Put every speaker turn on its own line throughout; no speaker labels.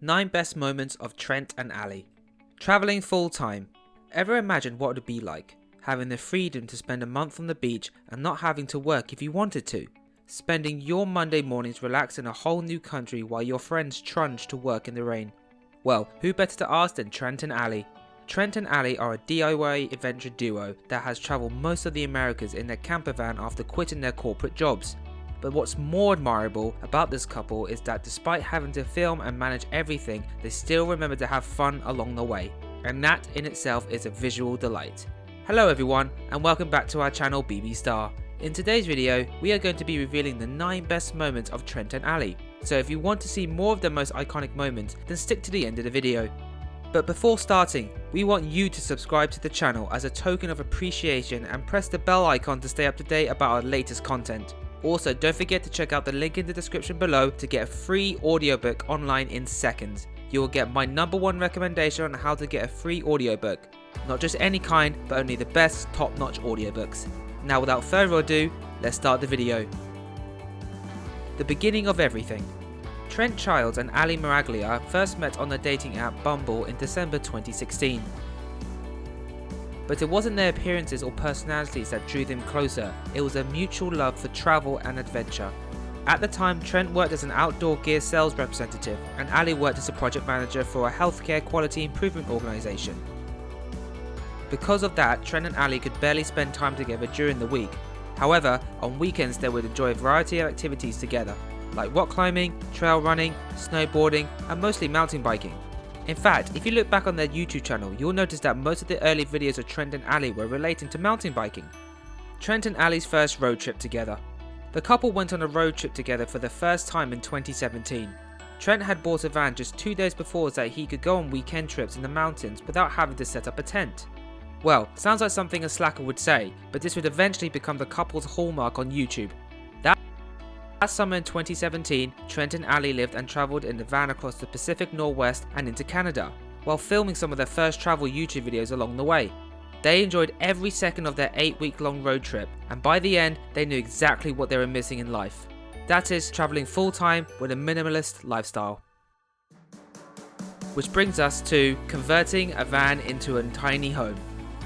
9 best moments of Trent and Allie. Traveling full time. Ever imagine what it would be like? Having the freedom to spend a month on the beach and not having to work if you wanted to. Spending your Monday mornings relaxed in a whole new country while your friends trudge to work in the rain. Well, who better to ask than Trent and Allie? Trent and Allie are a DIY adventure duo that has travelled most of the Americas in their camper van after quitting their corporate jobs. But what's more admirable about this couple is that despite having to film and manage everything, they still remember to have fun along the way. And that in itself is a visual delight. Hello everyone, and welcome back to our channel BB Star. In today's video, we are going to be revealing the 9 best moments of Trent and Allie. So if you want to see more of the most iconic moments, then stick to the end of the video. But before starting, we want you to subscribe to the channel as a token of appreciation and press the bell icon to stay up to date about our latest content. Also, don't forget to check out the link in the description below to get a free audiobook online in seconds. You will get my #1 recommendation on how to get a free audiobook. Not just any kind, but only the best top-notch audiobooks. Now without further ado, let's start the video. The beginning of everything. Trent Childs and Allie Miraglia first met on the dating app Bumble in December 2016. But it wasn't their appearances or personalities that drew them closer, it was a mutual love for travel and adventure. At the time, Trent worked as an outdoor gear sales representative and Allie worked as a project manager for a healthcare quality improvement organisation. Because of that, Trent and Allie could barely spend time together during the week. However, on weekends they would enjoy a variety of activities together, like rock climbing, trail running, snowboarding and mostly mountain biking. In fact, if you look back on their YouTube channel, you'll notice that most of the early videos of Trent and Allie were relating to mountain biking. Trent and Allie's first road trip together. The couple went on a road trip together for the first time in 2017. Trent had bought a van just 2 days before so that he could go on weekend trips in the mountains without having to set up a tent. Well, sounds like something a slacker would say, but this would eventually become the couple's hallmark on YouTube. That summer in 2017, Trent and Allie lived and travelled in the van across the Pacific Northwest and into Canada, while filming some of their first travel YouTube videos along the way. They enjoyed every second of their 8-week-long road trip, and by the end, they knew exactly what they were missing in life. That is, travelling full-time with a minimalist lifestyle. Which brings us to converting a van into a tiny home.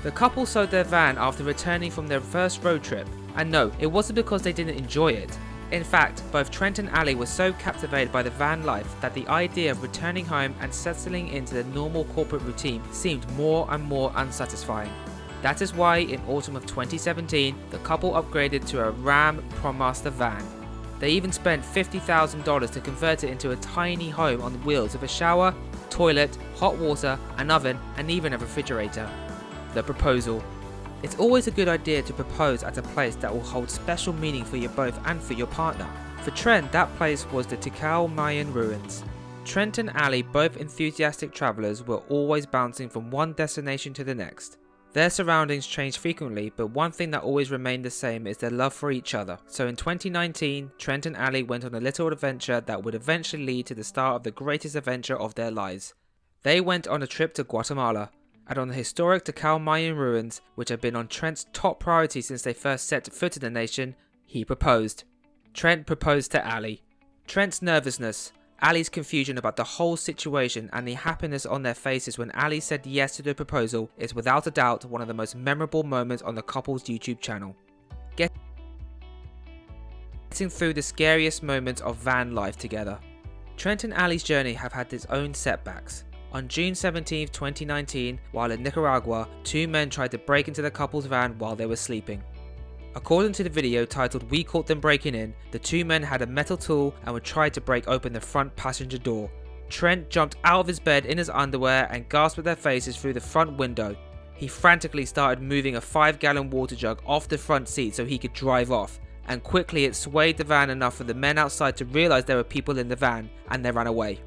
The couple sold their van after returning from their first road trip, and no, it wasn't because they didn't enjoy it. In fact, both Trent and Allie were so captivated by the van life that the idea of returning home and settling into the normal corporate routine seemed more and more unsatisfying. That is why in autumn of 2017, the couple upgraded to a Ram ProMaster van. They even spent $50,000 to convert it into a tiny home on wheels with a shower, toilet, hot water, an oven, and even a refrigerator. The proposal. It's always a good idea to propose at a place that will hold special meaning for you both and for your partner. For Trent, that place was the Tikal Mayan ruins. Trent and Allie, both enthusiastic travellers, were always bouncing from one destination to the next. Their surroundings changed frequently, but one thing that always remained the same is their love for each other. So in 2019, Trent and Allie went on a little adventure that would eventually lead to the start of the greatest adventure of their lives. They went on a trip to Guatemala. And on the historic Tikal Mayan ruins, which had been on Trent's top priority since they first set foot in the nation, he proposed. Trent proposed to Allie. Trent's nervousness, Allie's confusion about the whole situation and the happiness on their faces when Allie said yes to the proposal is without a doubt one of the most memorable moments on the couple's YouTube channel. Getting through the scariest moments of van life together. Trent and Allie's journey have had its own setbacks. On June 17, 2019, while in Nicaragua, 2 men tried to break into the couple's van while they were sleeping. According to the video titled "We Caught Them Breaking In," the 2 men had a metal tool and would try to break open the front passenger door. Trent jumped out of his bed in his underwear and gasped at their faces through the front window. He frantically started moving a 5-gallon water jug off the front seat so he could drive off, and quickly it swayed the van enough for the men outside to realise there were people in the van, and they ran away.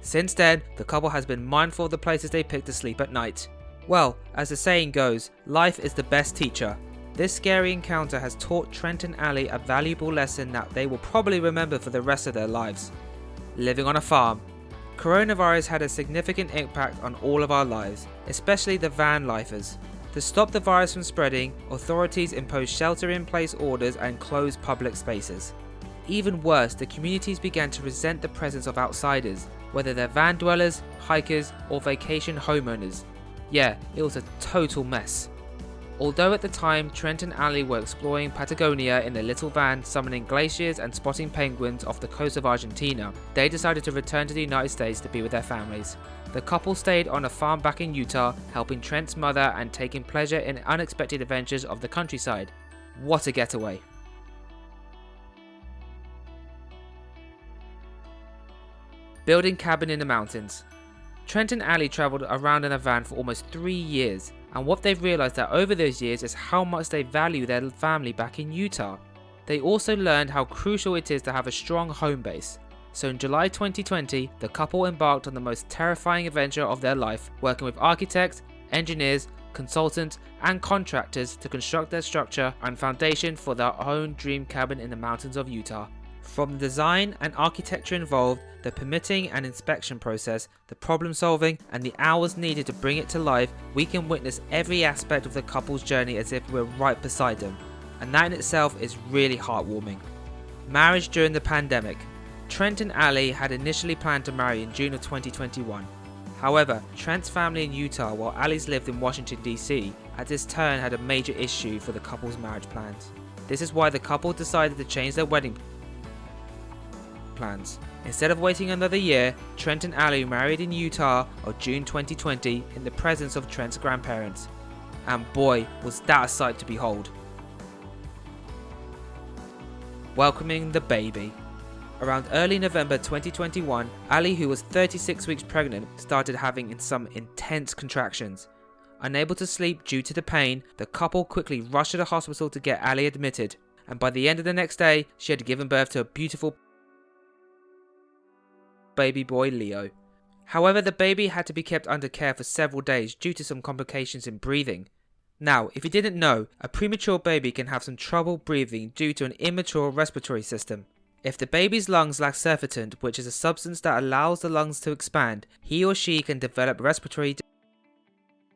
Since then, the couple has been mindful of the places they pick to sleep at night. Well, as the saying goes, life is the best teacher. This scary encounter has taught Trent and Allie a valuable lesson that they will probably remember for the rest of their lives. Living on a farm. Coronavirus had a significant impact on all of our lives, especially the van lifers. To stop the virus from spreading, authorities imposed shelter-in-place orders and closed public spaces. Even worse, the communities began to resent the presence of outsiders. whether they're van dwellers, hikers, or vacation homeowners. Yeah, it was a total mess. Although at the time Trent and Allie were exploring Patagonia in their little van, summoning glaciers and spotting penguins off the coast of Argentina, they decided to return to the United States to be with their families. The couple stayed on a farm back in Utah, helping Trent's mother and taking pleasure in unexpected adventures of the countryside. What a getaway. Building cabin in the mountains. Trent and Allie travelled around in a van for almost 3 years, and what they've realised that over those years is how much they value their family back in Utah. They also learned how crucial it is to have a strong home base. So in July 2020, the couple embarked on the most terrifying adventure of their life, working with architects, engineers, consultants and contractors to construct their structure and foundation for their own dream cabin in the mountains of Utah. From the design and architecture involved, the permitting and inspection process, the problem solving and the hours needed to bring it to life, we can witness every aspect of the couple's journey as if we're right beside them. And that in itself is really heartwarming. Marriage during the pandemic. Trent and Allie had initially planned to marry in June of 2021. However, Trent's family in Utah while Allie's lived in Washington DC at this turn had a major issue for the couple's marriage plans. This is why the couple decided to change their wedding plans. Instead of waiting another year, Trent and Allie married in Utah on June 2020 in the presence of Trent's grandparents. And boy, was that a sight to behold. Welcoming the baby. Around early November 2021, Allie, who was 36 weeks pregnant, started having some intense contractions. Unable to sleep due to the pain, the couple quickly rushed to the hospital to get Allie admitted, and by the end of the next day, she had given birth to a beautiful baby boy Leo. However, the baby had to be kept under care for several days due to some complications in breathing. Now, if you didn't know, a premature baby can have some trouble breathing due to an immature respiratory system. If the baby's lungs lack surfactant, which is a substance that allows the lungs to expand, he or she can develop respiratory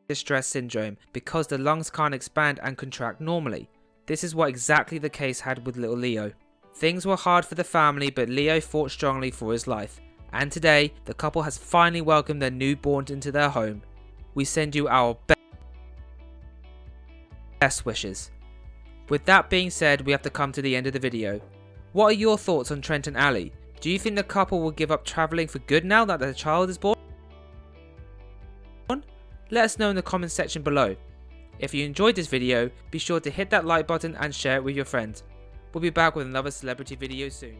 distress syndrome because the lungs can't expand and contract normally. This is what exactly the case had with little Leo. Things were hard for the family, but Leo fought strongly for his life. And today, the couple has finally welcomed their newborn into their home. We send you our best wishes. With that being said, we have to come to the end of the video. What are your thoughts on Trent and Allie? Do you think the couple will give up travelling for good now that their child is born? Let us know in the comments section below. If you enjoyed this video, be sure to hit that like button and share it with your friends. We'll be back with another celebrity video soon.